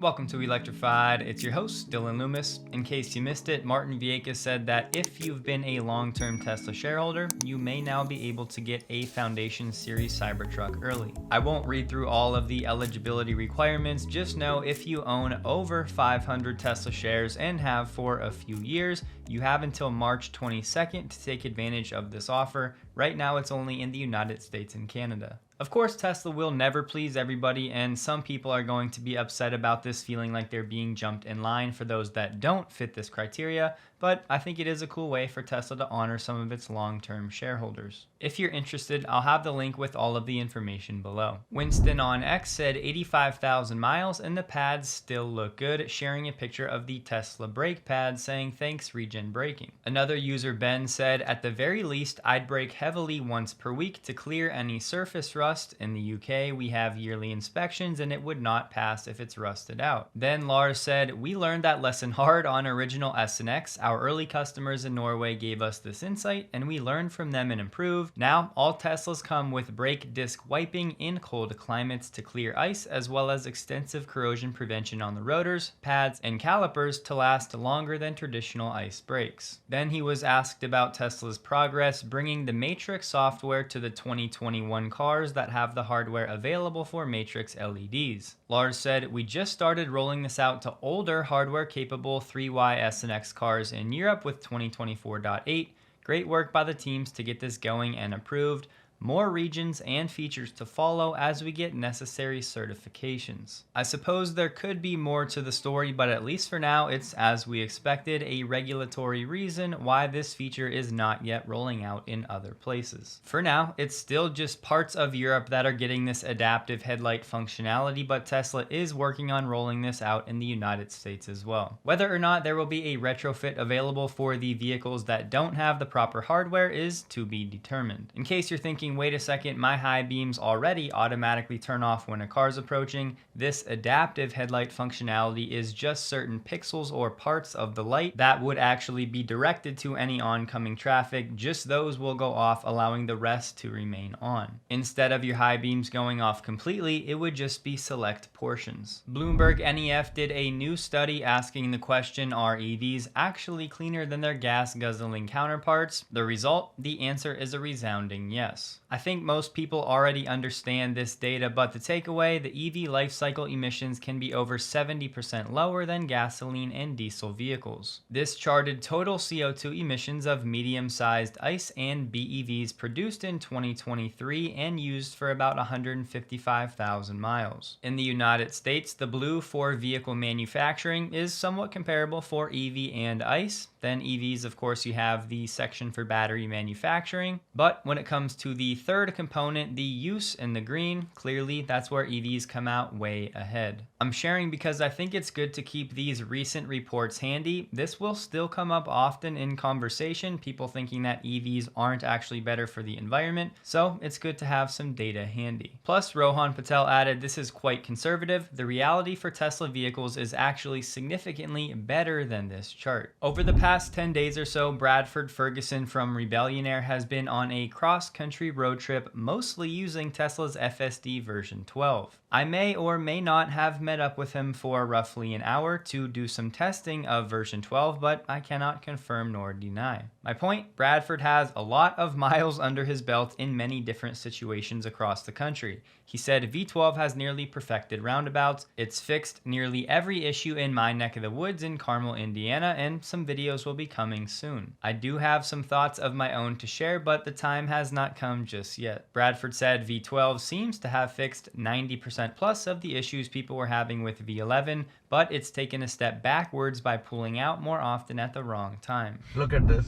Welcome to Electrified. It's your host, Dylan Loomis. In case you missed it, Martin Vieques said that if you've been a long-term Tesla shareholder, you may now be able to get a Foundation Series Cybertruck early. I won't read through all of the eligibility requirements, just know if you own over 500 Tesla shares and have for a few years, you have until March 22nd to take advantage of this offer. Right now, it's only in the United States and Canada. Of course, Tesla will never please everybody, and some people are going to be upset about this, feeling like they're being jumped in line for those that don't fit this criteria, but I think it is a cool way for Tesla to honor some of its long-term shareholders. If you're interested, I'll have the link with all of the information below. Winston on X said 85,000 miles and the pads still look good, sharing a picture of the Tesla brake pads saying thanks Regen Braking. Another user, Ben, said at the very least I'd brake heavily once per week to clear any surface rust. In the UK we have yearly inspections and it would not pass if it's rusted out. Then Lars said we learned that lesson hard on original S and X. Our early customers in Norway gave us this insight and we learned from them and improved. Now all Teslas come with brake disc wiping in cold climates to clear ice, as well as extensive corrosion prevention on the rotors, pads, and calipers to last longer than traditional ice brakes. Then he was asked about Tesla's progress bringing the Matrix software to the 2021 cars that have the hardware available for Matrix LEDs. Lars said, we just started rolling this out to older hardware capable 3Y S and X cars in Europe with 2024.8. Great work by the teams to get this going and approved. More regions and features to follow as we get necessary certifications. I suppose there could be more to the story, but at least for now, it's as we expected, a regulatory reason why this feature is not yet rolling out in other places. For now, it's still just parts of Europe that are getting this adaptive headlight functionality, but Tesla is working on rolling this out in the United States as well. Whether or not there will be a retrofit available for the vehicles that don't have the proper hardware is to be determined. In case you're thinking, wait a second, my high beams already automatically turn off when a car's approaching. This adaptive headlight functionality is just certain pixels or parts of the light that would actually be directed to any oncoming traffic. Just those will go off, allowing the rest to remain on. Instead of your high beams going off completely, it would just be select portions. Bloomberg NEF did a new study asking the question, are EVs actually cleaner than their gas guzzling counterparts? The result, the answer is a resounding yes. I think most people already understand this data, but the takeaway, the EV life cycle emissions can be over 70% lower than gasoline and diesel vehicles. This charted total CO2 emissions of medium-sized ICE and BEVs produced in 2023 and used for about 155,000 miles. In the United States, the blue for vehicle manufacturing is somewhat comparable for EV and ICE. Then EVs, of course, you have the section for battery manufacturing. But when it comes to the third component, the use in the green, clearly that's where EVs come out way ahead. I'm sharing because I think it's good to keep these recent reports handy. This will still come up often in conversation, people thinking that EVs aren't actually better for the environment, so it's good to have some data handy. Plus, Rohan Patel added, this is quite conservative. The reality for Tesla vehicles is actually significantly better than this chart. Over the past 10 days or so, Bradford Ferguson from Rebellionaire has been on a cross-country road trip, mostly using Tesla's FSD version 12. I may or may not have met up with him for roughly an hour to do some testing of version 12, but I cannot confirm nor deny. My point, Bradford has a lot of miles under his belt in many different situations across the country. He said V12 has nearly perfected roundabouts. It's fixed nearly every issue in my neck of the woods in Carmel, Indiana, and some videos will be coming soon. I do have some thoughts of my own to share, but the time has not come just yet. Bradford said V12 seems to have fixed 90% plus of the issues people were having with V11, but it's taken a step backwards by pulling out more often at the wrong time. Look at this.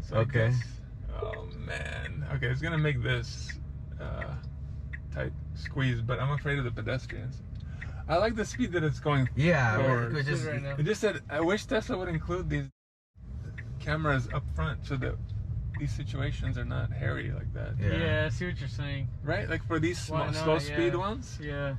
So Okay. Oh man. Okay, it's gonna make this tight squeeze, but I'm afraid of the pedestrians. I like the speed that it's going Yeah, forward. we just It just said, I wish Tesla would include these cameras up front so that these situations are not hairy like that. Yeah, I see what you're saying. Right? Like for these Why not? slow speed Yeah. ones? Yeah.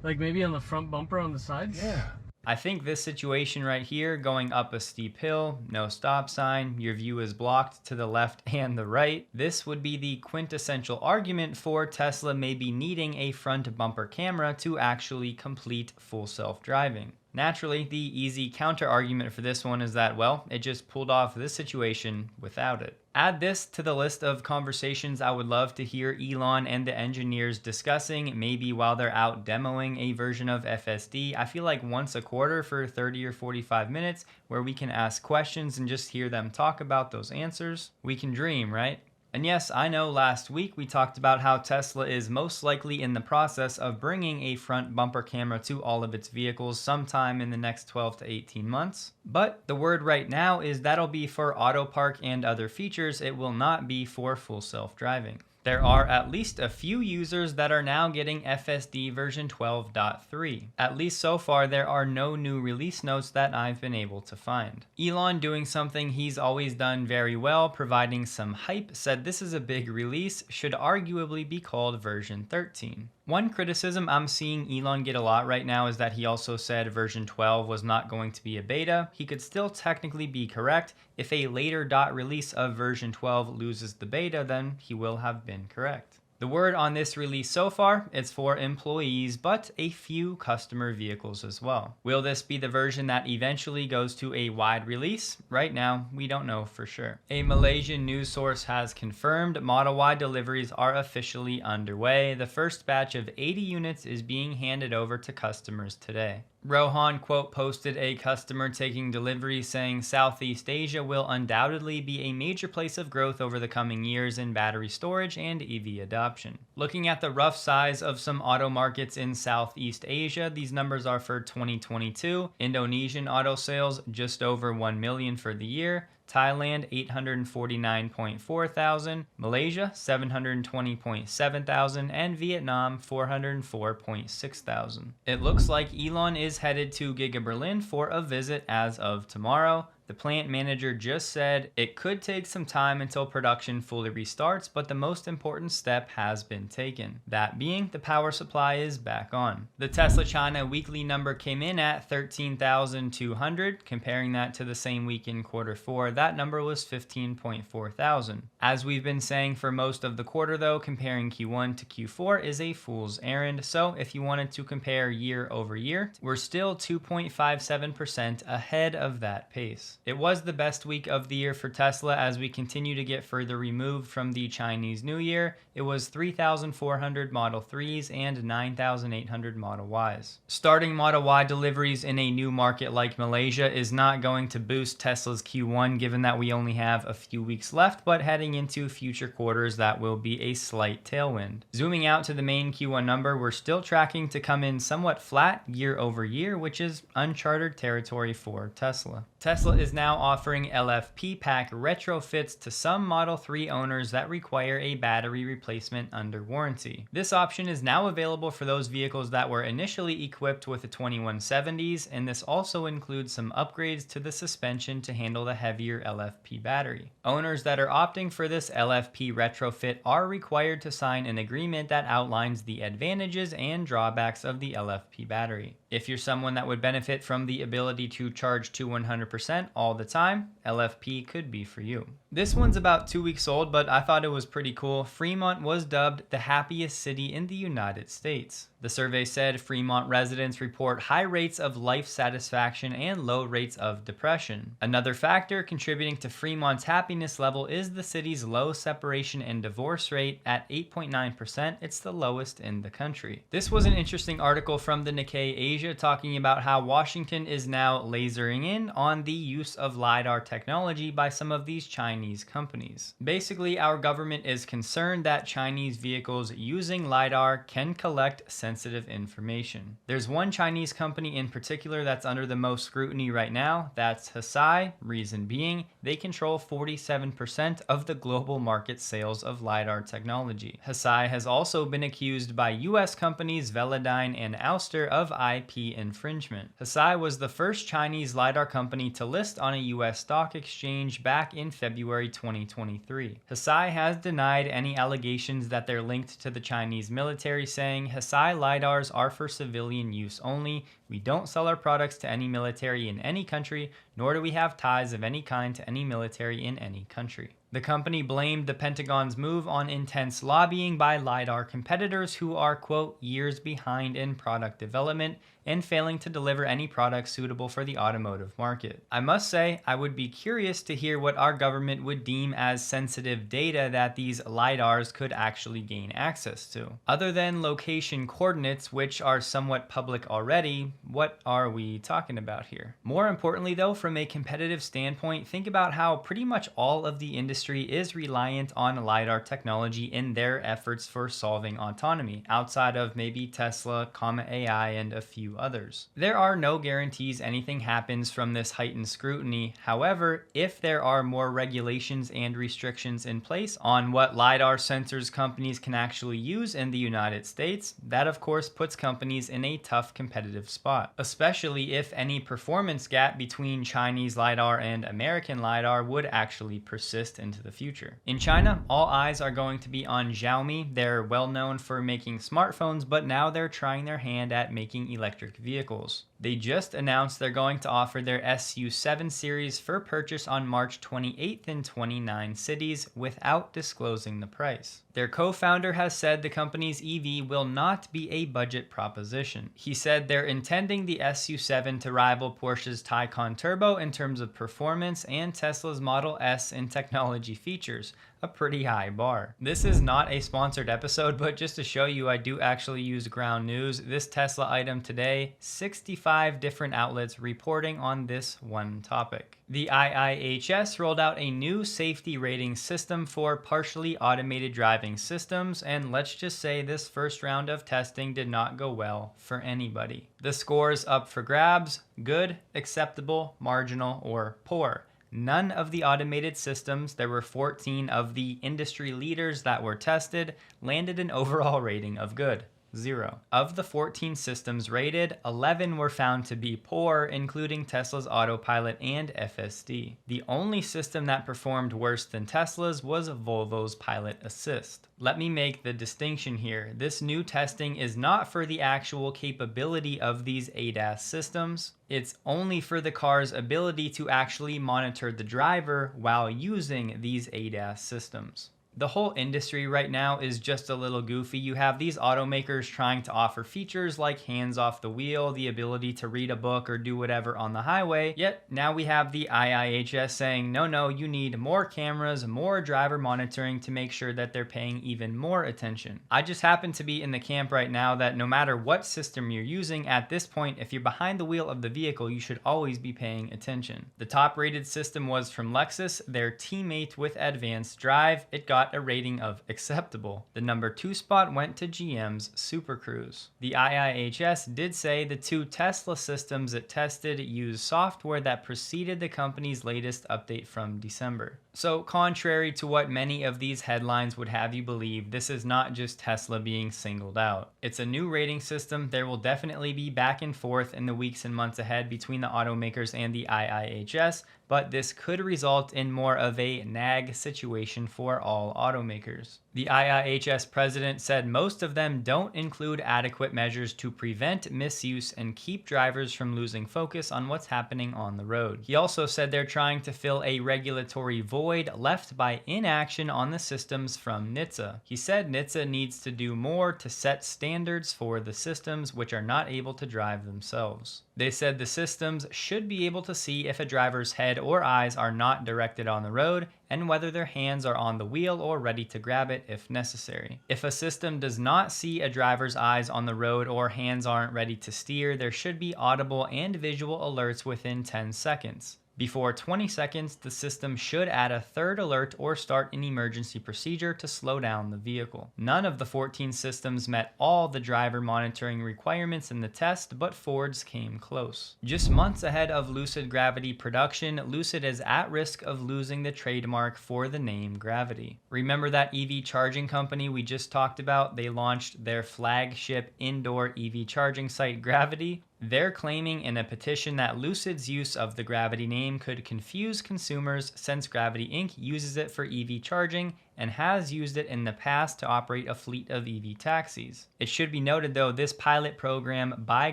Like maybe on the front bumper on the sides? Yeah. I think this situation right here, going up a steep hill, no stop sign, your view is blocked to the left and the right, this would be the quintessential argument for Tesla maybe needing a front bumper camera to actually complete full self-driving. Naturally, the easy counter argument for this one is that, well, it just pulled off this situation without it. Add this to the list of conversations I would love to hear Elon and the engineers discussing, maybe while they're out demoing a version of FSD. I feel like once a quarter for 30 or 45 minutes where we can ask questions and just hear them talk about those answers. We can dream, right? And yes, I know last week we talked about how Tesla is most likely in the process of bringing a front bumper camera to all of its vehicles sometime in the next 12 to 18 months. But the word right now is that'll be for auto park and other features. It will not be for full self-driving. There are at least a few users that are now getting FSD version 12.3. At least so far, there are no new release notes that I've been able to find. Elon, doing something he's always done very well, providing some hype, said this is a big release, should arguably be called version 13. One criticism I'm seeing Elon get a lot right now is that he also said version 12 was not going to be a beta. He could still technically be correct. If a later release of version 12 loses the beta, then he will have been correct. The word on this release so far, it's for employees, but a few customer vehicles as well. Will this be the version that eventually goes to a wide release? Right now, we don't know for sure. A Malaysian news source has confirmed Model Y deliveries are officially underway. The first batch of 80 units is being handed over to customers today. Rohan, quote, posted a customer taking delivery saying Southeast Asia will undoubtedly be a major place of growth over the coming years in battery storage and EV adoption. Looking at the rough size of some auto markets in Southeast Asia, these numbers are for 2022. Indonesian auto sales just over 1 million for the year. Thailand 849.4 thousand, Malaysia 720.7 thousand, and Vietnam 404.6 thousand. It looks like Elon is headed to Giga Berlin for a visit as of tomorrow. The plant manager just said it could take some time until production fully restarts, but the most important step has been taken. That being, the power supply is back on. The Tesla China weekly number came in at 13,200. Comparing that to the same week in Q4, that number was 15.4 thousand. As we've been saying for most of the quarter though, comparing Q1 to Q4 is a fool's errand. So if you wanted to compare year over year, we're still 2.57% ahead of that pace. It was the best week of the year for Tesla as we continue to get further removed from the Chinese New Year. It was 3,400 Model 3s and 9,800 Model Ys. Starting Model Y deliveries in a new market like Malaysia is not going to boost Tesla's Q1 given that we only have a few weeks left, but heading into future quarters that will be a slight tailwind. Zooming out to the main Q1 number, we're still tracking to come in somewhat flat year over year, which is uncharted territory for Tesla. Tesla is now offering LFP pack retrofits to some Model 3 owners that require a battery replacement under warranty. This option is now available for those vehicles that were initially equipped with the 2170s, and this also includes some upgrades to the suspension to handle the heavier LFP battery. Owners that are opting for this LFP retrofit are required to sign an agreement that outlines the advantages and drawbacks of the LFP battery. If you're someone that would benefit from the ability to charge to 100% all the time, LFP could be for you. This one's about 2 weeks old, but I thought it was pretty cool. Fremont was dubbed the happiest city in the United States. The survey said Fremont residents report high rates of life satisfaction and low rates of depression. Another factor contributing to Fremont's happiness level is the city's low separation and divorce rate at 8.9%. It's the lowest in the country. This was an interesting article from the Nikkei Asia talking about how Washington is now lasering in on the use of LiDAR technology by some of these Chinese companies. Basically, our government is concerned that Chinese vehicles using LiDAR can collect sensitive information. There's one Chinese company in particular that's under the most scrutiny right now. That's Hesai. Reason being, they control 47% of the global market sales of LiDAR technology. Hesai has also been accused by US companies Velodyne and Ouster of IP infringement. Hesai was the first Chinese LiDAR company to list on a US stock exchange back in February February 2023. Hesai has denied any allegations that they're linked to the Chinese military, saying, "Hesai LiDARs are for civilian use only. We don't sell our products to any military in any country, nor do we have ties of any kind to any military in any country." The company blamed the Pentagon's move on intense lobbying by LiDAR competitors who are, quote, "years behind in product development and failing to deliver any products suitable for the automotive market." I must say, I would be curious to hear what our government would deem as sensitive data that these LiDARs could actually gain access to. Other than location coordinates, which are somewhat public already, what are we talking about here? More importantly though, from a competitive standpoint, think about how pretty much all of the industry is reliant on LiDAR technology in their efforts for solving autonomy, outside of maybe Tesla, AI, and a few others. There are no guarantees anything happens from this heightened scrutiny. However, if there are more regulations and restrictions in place on what LiDAR sensors companies can actually use in the United States, that of course puts companies in a tough competitive spot, especially if any performance gap between Chinese LiDAR and American LiDAR would actually persist into the future. In China, all eyes are going to be on Xiaomi. They're well known for making smartphones, but now they're trying their hand at making electric vehicles. They just announced they're going to offer their SU7 series for purchase on March 28th in 29 cities without disclosing the price. Their co-founder has said the company's EV will not be a budget proposition. He said they're intending the SU7 to rival Porsche's Taycan Turbo in terms of performance and Tesla's Model S in technology features. A pretty high bar. This is not a sponsored episode, but just to show you I do actually use ground news. This Tesla item today, 65 different outlets reporting on this one topic. The IIHS rolled out a new safety rating system for partially automated driving systems, and let's just say this first round of testing did not go well for anybody. The scores up for grabs: good, acceptable, marginal, or poor. None of the automated systems, there were 14 of the industry leaders that were tested, landed an overall rating of good. 0. Of the 14 systems rated, 11 were found to be poor, including Tesla's Autopilot and FSD. The only system that performed worse than Tesla's was Volvo's Pilot Assist. Let me make the distinction here. This new testing is not for the actual capability of these ADAS systems. It's only for the car's ability to actually monitor the driver while using these ADAS systems. The whole industry right now is just a little goofy. You have these automakers trying to offer features like hands off the wheel, the ability to read a book or do whatever on the highway. Yet now we have the IIHS saying, no, you need more cameras, more driver monitoring to make sure that they're paying even more attention. I just happen to be in the camp right now that no matter what system you're using at this point, if you're behind the wheel of the vehicle, you should always be paying attention. The top rated system was from Lexus, their teammate with Advanced Drive. It got a rating of acceptable. The number 2 spot went to GM's Super Cruise. The IIHS did say the 2 Tesla systems it tested used software that preceded the company's latest update from December. So contrary to what many of these headlines would have you believe, this is not just Tesla being singled out. It's a new rating system. There will definitely be back and forth in the weeks and months ahead between the automakers and the IIHS, but this could result in more of a nag situation for all automakers. The IIHS president said most of them don't include adequate measures to prevent misuse and keep drivers from losing focus on what's happening on the road. He also said they're trying to fill a regulatory void left by inaction on the systems from NHTSA. He said NHTSA needs to do more to set standards for the systems which are not able to drive themselves. They said the systems should be able to see if a driver's head or eyes are not directed on the road and whether their hands are on the wheel or ready to grab it if necessary. If a system does not see a driver's eyes on the road or hands aren't ready to steer, there should be audible and visual alerts within 10 seconds. Before 20 seconds, the system should add a third alert or start an emergency procedure to slow down the vehicle. None of the 14 systems met all the driver monitoring requirements in the test, but Ford's came close. Just months ahead of Lucid Gravity production, Lucid is at risk of losing the trademark for the name Gravity. Remember that EV charging company we just talked about? They launched their flagship indoor EV charging site, Gravity. They're claiming in a petition that Lucid's use of the Gravity name could confuse consumers since Gravity Inc. uses it for EV charging and has used it in the past to operate a fleet of EV taxis. It should be noted though, this pilot program by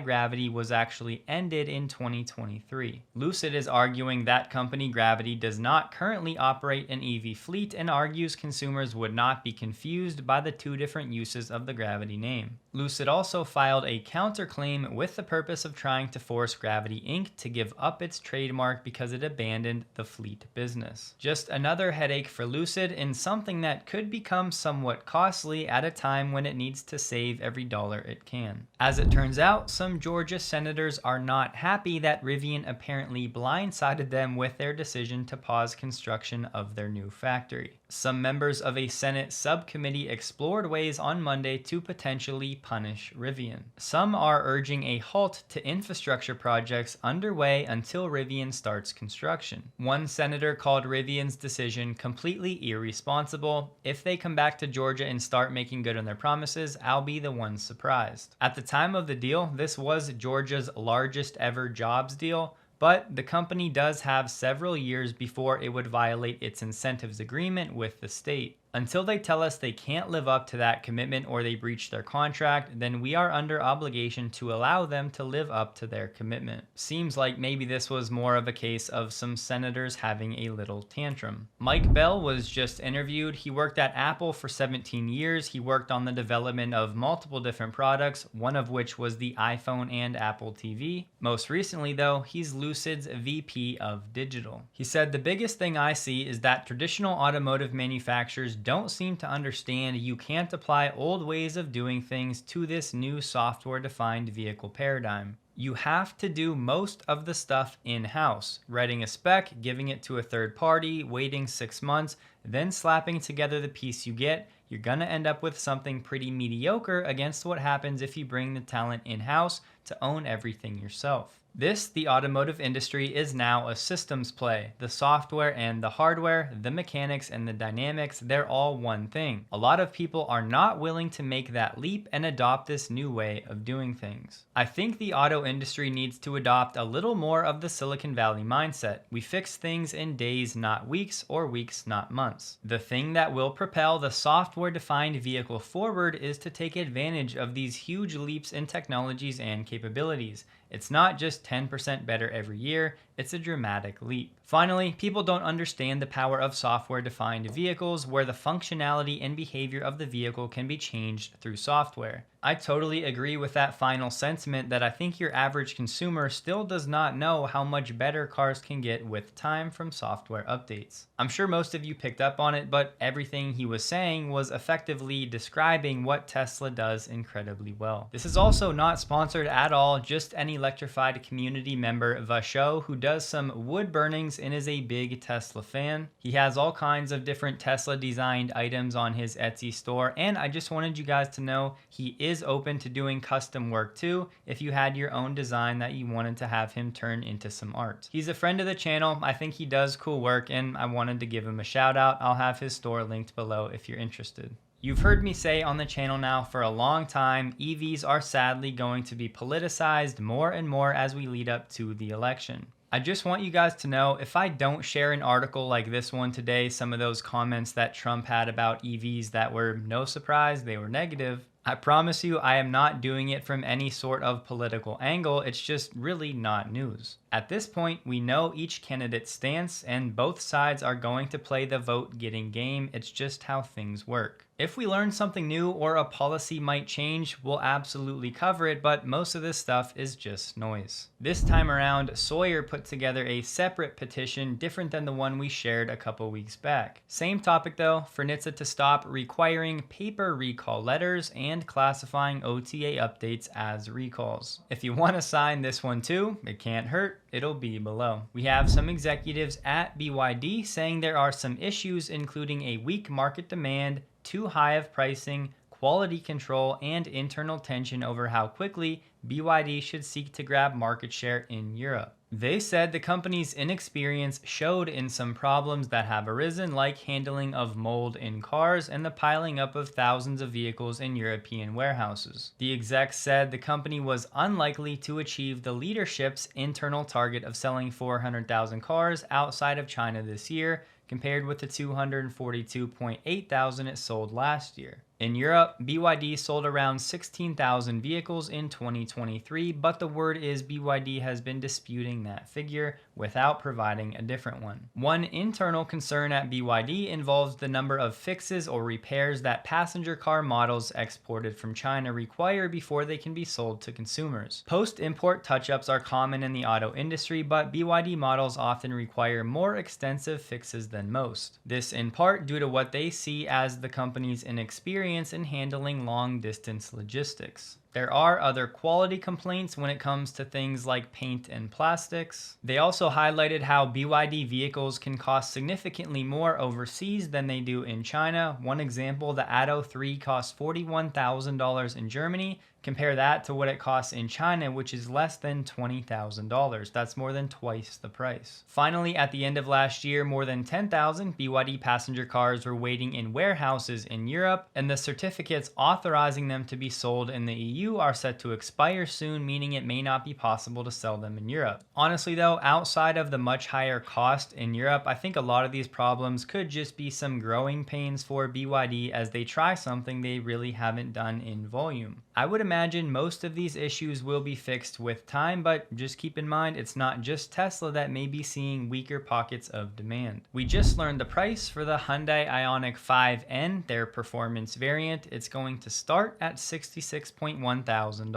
Gravity was actually ended in 2023. Lucid is arguing that company Gravity does not currently operate an EV fleet and argues consumers would not be confused by the two different uses of the Gravity name. Lucid also filed a counterclaim with the purpose of trying to force Gravity Inc. to give up its trademark because it abandoned the fleet business. Just another headache for Lucid and something that could become somewhat costly at a time when it needs to save every dollar it can. As it turns out, some Georgia senators are not happy that Rivian apparently blindsided them with their decision to pause construction of their new factory. Some members of a Senate subcommittee explored ways on Monday to potentially punish Rivian. Some are urging a halt to infrastructure projects underway until Rivian starts construction. One senator called Rivian's decision completely irresponsible. If they come back to Georgia and start making good on their promises, I'll be the one surprised. At the time of the deal, this was Georgia's largest ever jobs deal, but the company does have several years before it would violate its incentives agreement with the state. Until they tell us they can't live up to that commitment or they breach their contract, then we are under obligation to allow them to live up to their commitment. Seems like maybe this was more of a case of some senators having a little tantrum. Mike Bell was just interviewed. He worked at Apple for 17 years. He worked on the development of multiple different products, one of which was the iPhone and Apple TV. Most recently though, he's Lucid's VP of Digital. He said, "The biggest thing I see is that traditional automotive manufacturers don't seem to understand you can't apply old ways of doing things to this new software-defined vehicle paradigm. You have to do most of the stuff in-house, writing a spec, giving it to a third party, waiting 6 months, then slapping together the piece you get. You're gonna end up with something pretty mediocre against what happens if you bring the talent in-house to own everything yourself." This, the automotive industry, is now a systems play. The software and the hardware, the mechanics and the dynamics, they're all one thing. A lot of people are not willing to make that leap and adopt this new way of doing things. I think the auto industry needs to adopt a little more of the Silicon Valley mindset. We fix things in days, not weeks, or weeks, not months. The thing that will propel the software-defined vehicle forward is to take advantage of these huge leaps in technologies and capabilities. It's not just 10% better every year, it's a dramatic leap. Finally, people don't understand the power of software-defined vehicles where the functionality and behavior of the vehicle can be changed through software. I totally agree with that final sentiment that I think your average consumer still does not know how much better cars can get with time from software updates. I'm sure most of you picked up on it, but everything he was saying was effectively describing what Tesla does incredibly well. This is also not sponsored at all, just an Electrified community member, Vasho, who does some wood burnings and is a big Tesla fan. He has all kinds of different Tesla designed items on his Etsy store, and I just wanted you guys to know he is open to doing custom work too if you had your own design that you wanted to have him turn into some art. He's a friend of the channel. I think he does cool work and I wanted to give him a shout out. I'll have his store linked below if you're interested. You've heard me say on the channel now for a long time, EVs are sadly going to be politicized more and more as we lead up to the election. I just want you guys to know, if I don't share an article like this one today, some of those comments that Trump had about EVs that were no surprise, they were negative, I promise you I am not doing it from any sort of political angle. It's just really not news. At this point, we know each candidate's stance and both sides are going to play the vote getting game. It's just how things work. If we learn something new or a policy might change, we'll absolutely cover it, but most of this stuff is just noise. This time around, Sawyer put together a separate petition different than the one we shared a couple weeks back. Same topic though, for NHTSA to stop requiring paper recall letters and classifying OTA updates as recalls. If you want to sign this one too, it can't hurt. It'll be below. We have some executives at BYD saying there are some issues, including a weak market demand, too high of pricing, quality control, and internal tension over how quickly BYD should seek to grab market share in Europe. They said the company's inexperience showed in some problems that have arisen, like handling of mold in cars and the piling up of thousands of vehicles in European warehouses. The execs said the company was unlikely to achieve the leadership's internal target of selling 400,000 cars outside of China this year, compared with the 242.8 thousand it sold last year. In Europe, BYD sold around 16,000 vehicles in 2023, but the word is BYD has been disputing that figure without providing a different one. One internal concern at BYD involves the number of fixes or repairs that passenger car models exported from China require before they can be sold to consumers. Post-import touch-ups are common in the auto industry, but BYD models often require more extensive fixes than most. This in part due to what they see as the company's inexperience in handling long-distance logistics. There are other quality complaints when it comes to things like paint and plastics. They also highlighted how BYD vehicles can cost significantly more overseas than they do in China. One example, the Atto 3 costs $41,000 in Germany. Compare that to what it costs in China, which is less than $20,000. That's more than twice the price. Finally, at the end of last year, more than 10,000 BYD passenger cars were waiting in warehouses in Europe, and the certificates authorizing them to be sold in the EU are set to expire soon, meaning it may not be possible to sell them in Europe. Honestly though, outside of the much higher cost in Europe, I think a lot of these problems could just be some growing pains for BYD as they try something they really haven't done in volume. I would imagine most of these issues will be fixed with time, but just keep in mind it's not just Tesla that may be seeing weaker pockets of demand. We just learned the price for the Hyundai Ioniq 5N, their performance variant. It's going to start at $66.1 thousand.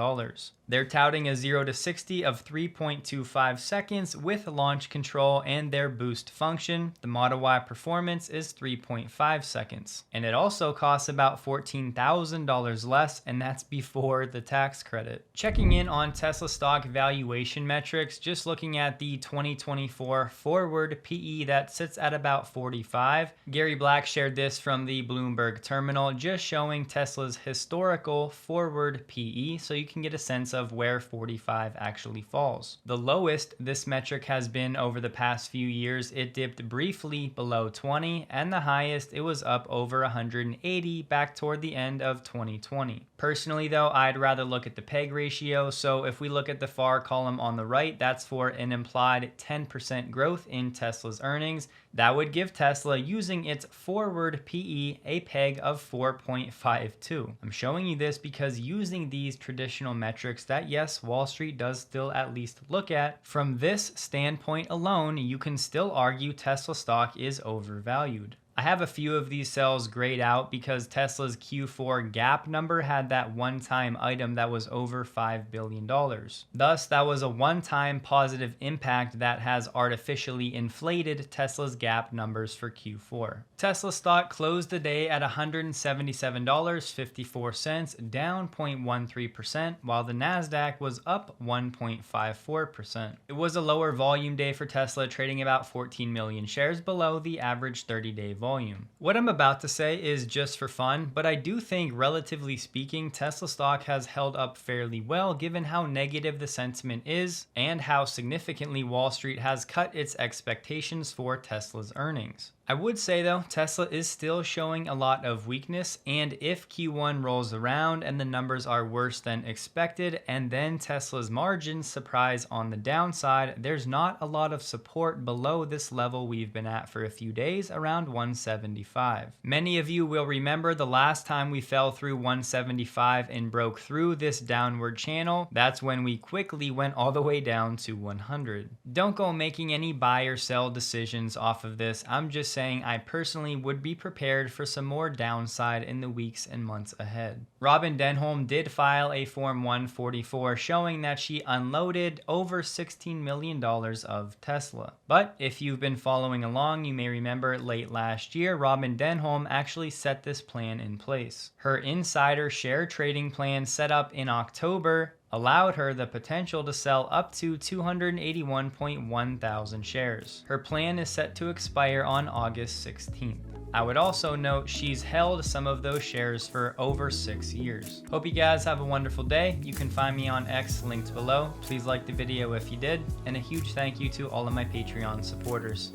They're touting a 0 to 60 of 3.25 seconds with launch control and their boost function. The Model Y performance is 3.5 seconds. And it also costs about $14,000 less, and that's before the tax credit. Checking in on Tesla stock valuation metrics, just looking at the 2024 forward PE that sits at about 45. Gary Black shared this from the Bloomberg terminal, just showing Tesla's historical forward PE so you can get a sense of where 45 actually falls. The lowest this metric has been over the past few years, it dipped briefly below 20, and the highest it was up over 180 back toward the end of 2020. Personally though, I'd rather look at the PEG ratio, so if we look at the far column on the right, that's for an implied 10% growth in Tesla's earnings. That would give Tesla, using its forward PE, a PEG of 4.52. I'm showing you this because using these traditional metrics that yes, Wall Street does still at least look at, from this standpoint alone, you can still argue Tesla stock is overvalued. I have a few of these cells grayed out because Tesla's Q4 GAAP number had that one-time item that was over $5 billion. Thus, that was a one-time positive impact that has artificially inflated Tesla's GAAP numbers for Q4. Tesla stock closed the day at $177.54, down 0.13%, while the Nasdaq was up 1.54%. It was a lower volume day for Tesla, trading about 14 million shares below the average 30-day volume. What I'm about to say is just for fun, but I do think, relatively speaking, Tesla stock has held up fairly well given how negative the sentiment is and how significantly Wall Street has cut its expectations for Tesla's earnings. I would say though, Tesla is still showing a lot of weakness, and if Q1 rolls around and the numbers are worse than expected, and then Tesla's margins surprise on the downside, there's not a lot of support below this level we've been at for a few days, around 175. Many of you will remember the last time we fell through 175 and broke through this downward channel. That's when we quickly went all the way down to 100. Don't go making any buy or sell decisions off of this. I'm just saying I personally would be prepared for some more downside in the weeks and months ahead. Robin Denholm did file a Form 144 showing that she unloaded over $16 million of Tesla. But if you've been following along, you may remember late last year, Robin Denholm actually set this plan in place. Her insider share trading plan set up in October allowed her the potential to sell up to 281.1 thousand shares. Her plan is set to expire on August 16th. I would also note she's held some of those shares for over 6 years. Hope you guys have a wonderful day. You can find me on X linked below. Please like the video if you did, and a huge thank you to all of my Patreon supporters.